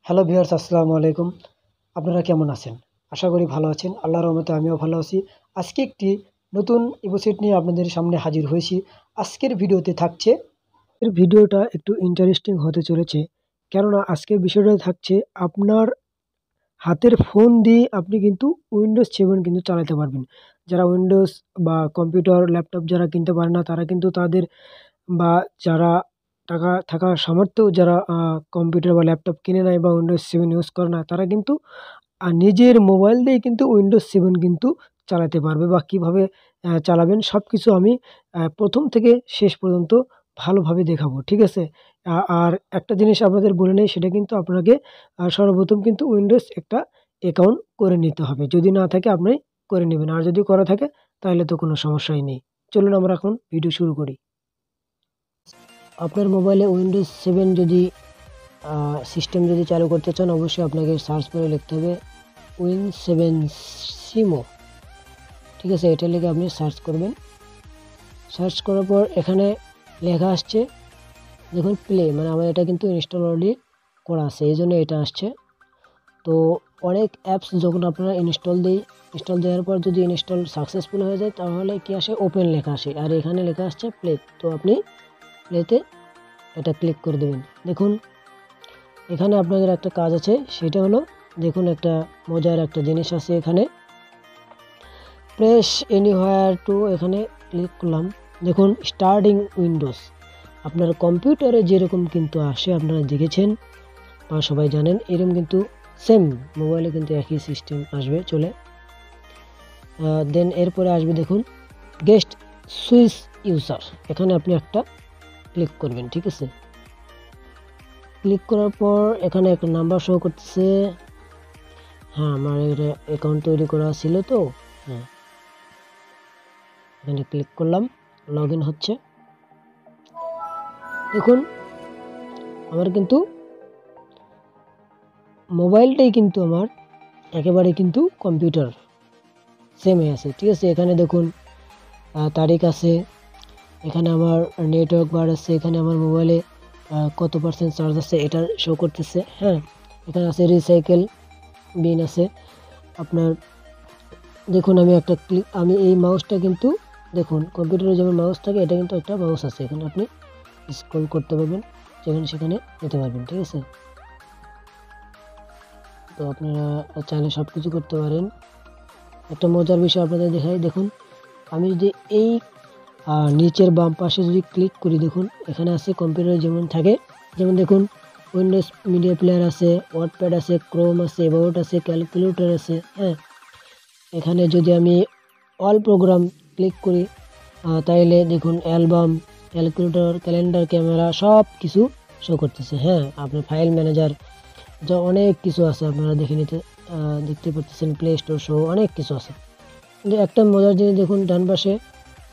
Hello viewers, আসসালামু আলাইকুম। আপনারা কেমন আছেন? আশা করি ভালো আছেন। আল্লাহর রহমতে আমিও ভালো আছি। আজকে একটি নতুন ইবোসেট নিয়ে আপনাদের সামনে হাজির হয়েছি। আজকের ভিডিওতে থাকছে ভিডিওটা একটু ইন্টারেস্টিং হতে চলেছে। কেননা আজকের বিষয়টা থাকছে আপনার হাতের ফোন দিয়ে আপনি কিন্তু উইন্ডোজ 7 কিন্তু চালাতে পারবেন। যারা উইন্ডোজ বা কম্পিউটার, ল্যাপটপ যারা কিনতে পারে না তারা কিন্তু তাদের বা যারা টাকা থাকা সামর্থ্য যারা কম্পিউটার বা ল্যাপটপ কিনে নেয় বা উইন্ডোজ 7 ইউজ করে না তারা কিন্তু নিজের মোবাইল দিয়ে কিন্তু উইন্ডোজ 7 কিন্তু চালাতে পারবে বা কিভাবে চালাবেন সবকিছু আমি ১ম থেকে শেষ পর্যন্ত ভালোভাবে দেখাবো। ঠিক আছে? আর একটা জিনিস আপনাদের বলে নেই সেটা কিন্তু আপনাকে সর্বপ্রথম কিন্তু উইন্ডোজ একটা অ্যাকাউন্ট করে নিতে হবে। যদি না থাকে আপনি করে নিবেন। আর যদি করা থাকে তাহলে তো কোনো সমস্যাই নেই। চলুন আমরা এখন ভিডিও শুরু করি। আপনার মোবাইলে উইন্ডোজ 7 যদি সিস্টেম যদি চালু করতে চান অবশ্যই আপনাকে সার্চ করে লিখতে হবে Win7 সিমু। ঠিক আছে, এটা লিখে আপনি সার্চ করবেন। সার্চ করার পর এখানে লেখা আসছে দেখুন প্লে, মানে আমার এটা কিন্তু ইনস্টল অলরেডি করা আছে এই জন্য এটা আসছে। তো অনেক অ্যাপস যখন আপনারা ইনস্টল দেওয়ার পর যদি ইনস্টল সাকসেসফুল হয়ে যায় তাহলে কি আসে ওপেন লেখা আসে, আর এখানে লেখা আসছে প্লে। তো আপনি প্লেতে এটা ক্লিক করে দেবেন। দেখুন এখানে আপনাদের একটা কাজ আছে, সেটা হলো দেখুন একটা মজার একটা জিনিস আছে এখানে, প্রেস এনিহোয়ার টু, এখানে ক্লিক করলাম। দেখুন স্টার্টিং উইন্ডোজ আপনার কম্পিউটারে যেরকম কিন্তু আসে আপনারা দেখেছেন বা সবাই জানেন, এরকম কিন্তু সেম মোবাইলে কিন্তু একই সিস্টেম আসবে চলে। দেন এরপরে আসবে দেখুন গেস্ট সুইচ ইউজার, এখানে আপনি একটা ক্লিক করবেন। ঠিক আছে, ক্লিক করার পর এখানে একটা নাম্বার শো করতেছে। হ্যাঁ, আমার এটা অ্যাকাউন্ট তৈরি করা ছিল তো। হ্যাঁ, এখানে ক্লিক করলাম, লগ ইন হচ্ছে। দেখুন আমার কিন্তু মোবাইলটাই কিন্তু আমার একেবারে কিন্তু কম্পিউটার সেম আছে। ঠিক আছে, এখানে দেখুন তারিখ আছে, এখানে আমার নেটওয়ার্ক বার আছে, এখানে আমার মোবাইলে কত পার্সেন্ট চার্জ আছে এটা শো করতেছে। হ্যাঁ, এখানে আছে রিসাইকেল বিন আছে আপনার। দেখুন আমি এই মাউসটা কিন্তু দেখুন কম্পিউটারে যেমন মাউস থাকে এটা কিন্তু একটা মাউস আছে, এখানে আপনি স্ক্রল করতে পারবেন, যেখানে সেখানে নিতে পারবেন। ঠিক আছে, তো আপনারা চাইলে সব কিছু করতে পারেন। একটা মজার বিষয় আপনাদের দেখাই, দেখুন আমি যদি এই নিচের বাম পাশে যদি ক্লিক করি, দেখুন এখানে আছে কম্পিউটারে যেমন থাকে, যেমন দেখুন উইন্ডোজ মিডিয়া প্লেয়ার আছে, ওয়ার্ডপ্যাড আছে, ক্রোম আছে, অ্যাবাউট আছে, ক্যালকুলেটর আছে। হ্যাঁ, এখানে যদি আমি অল প্রোগ্রাম ক্লিক করি তাইলে দেখুন অ্যালবাম, ক্যালকুলেটর, ক্যালেন্ডার, ক্যামেরা সব কিছু শো করতেছে। হ্যাঁ, আপনার ফাইল ম্যানেজার যা অনেক কিছু আছে আপনারা দেখতে পাচ্ছেন, প্লে স্টোর সহ অনেক কিছু আছে। কিন্তু একটা মজার জিনিস দেখুন ডান পাশে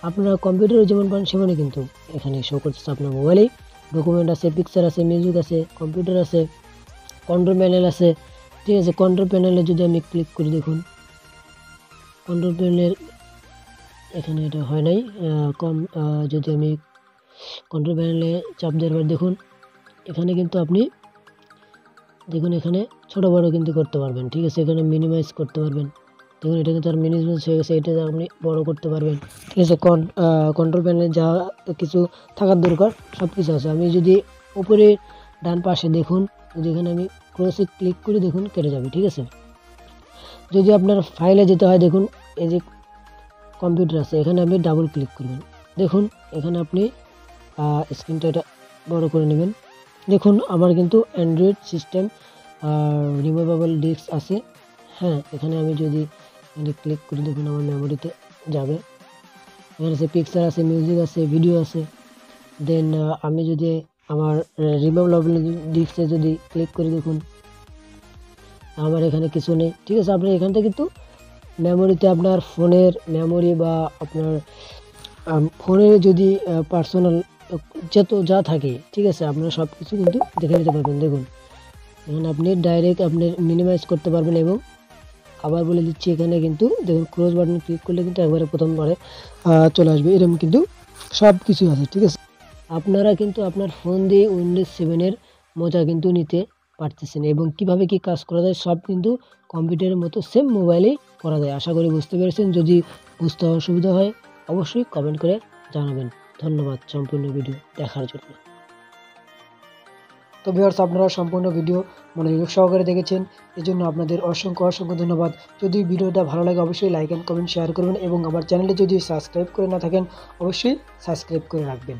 আপনারা কম্পিউটারে যেমন পান সেমনই কিন্তু এখানে শো করতেছে আপনার মোবাইলেই। ডকুমেন্ট আছে, পিকচার আছে, মিউজিক আছে, কম্পিউটার আছে, কন্ট্রোল প্যানেল আছে। ঠিক আছে, কন্ট্রোল প্যানেলে যদি আমি ক্লিক করি, দেখুন কন্ট্রোল প্যানেলের এখানে এটা হয় নাই যদি আমি কন্ট্রোল প্যানেলে চাপ দেওয়ার পর দেখুন এখানে কিন্তু আপনি দেখুন এখানে ছোট বড় কিন্তু করতে পারবেন। ঠিক আছে, এখানে মিনিমাইজ করতে পারবেন। দেখুন এটা কিন্তু আর মিনিমাইজ হয়ে গেছে, এটা আপনি বড় করতে পারবেন। ঠিক আছে, কন্ট্রোল প্যানেলে যা কিছু থাকার দরকার সব কিছু আছে। আমি যদি উপরে ডান পাশে দেখুন, যদি এখানে আমি ক্রসে ক্লিক করি দেখুন কেটে যাবে। ঠিক আছে, যদি আপনার ফাইলে যেতে হয় দেখুন এই যে কম্পিউটার আছে, এখানে আপনি ডাবল ক্লিক করবেন। দেখুন এখানে আপনি স্ক্রিনটা এটা বড় করে নেবেন। দেখুন আমার কিন্তু অ্যান্ড্রয়েড সিস্টেম রিমুভেবল ডিস্ক আছে। হ্যাঁ, এখানে আমি যদি ক্লিক করি দেখুন আমার মেমোরিতে যাবে। এখানে আছে পিকচার আছে, মিউজিক আছে, ভিডিও আছে। দেন আমি যদি আমার রিমুভেবল ডিস্কে যদি ক্লিক করি দেখুন আমার এখানে কিছু নেই। ঠিক আছে, আপনার এখান থেকে কিন্তু মেমোরিতে আপনার ফোনের মেমোরি বা আপনার ফোনের যদি পার্সোনাল যা থাকে, ঠিক আছে, আপনারা সব কিছু কিন্তু দেখে নিতে পারবেন। দেখুন এখানে আপনি ডাইরেক্ট আপনি মিনিমাইজ করতে পারবেন, এবং আবার বলে দিচ্ছি এখানে কিন্তু দেখুন ক্লোজ বাটন ক্লিক করলে কিন্তু একবারে প্রথমবারে চলে আসবে, এরকম কিন্তু সব কিছু আছে। ঠিক আছে, আপনারা কিন্তু আপনার ফোন দিয়ে উইন্ডোজ 7 মজা কিন্তু নিতে পারতেছেন এবং কিভাবে কি কাজ করা যায় সব কিন্তু কম্পিউটারের মতো সেম মোবাইলেই করা যায়। আশা করি বুঝতে পেরেছেন। যদি বুঝতে অসুবিধা হয় অবশ্যই কমেন্ট করে জানাবেন। ধন্যবাদ সম্পূর্ণ ভিডিও দেখার জন্য। তো ভিউয়ার্স, আপনারা সম্পূর্ণ ভিডিও মনোযোগ সহকারে দেখেছেন, এজন্য আপনাদের অসংখ্য ধন্যবাদ। যদি ভিডিওটা ভালো লাগে অবশ্যই লাইক এন্ড কমেন্ট শেয়ার করবেন এবং আমার চ্যানেলটি যদি সাবস্ক্রাইব করে না থাকেন অবশ্যই সাবস্ক্রাইব করে রাখবেন।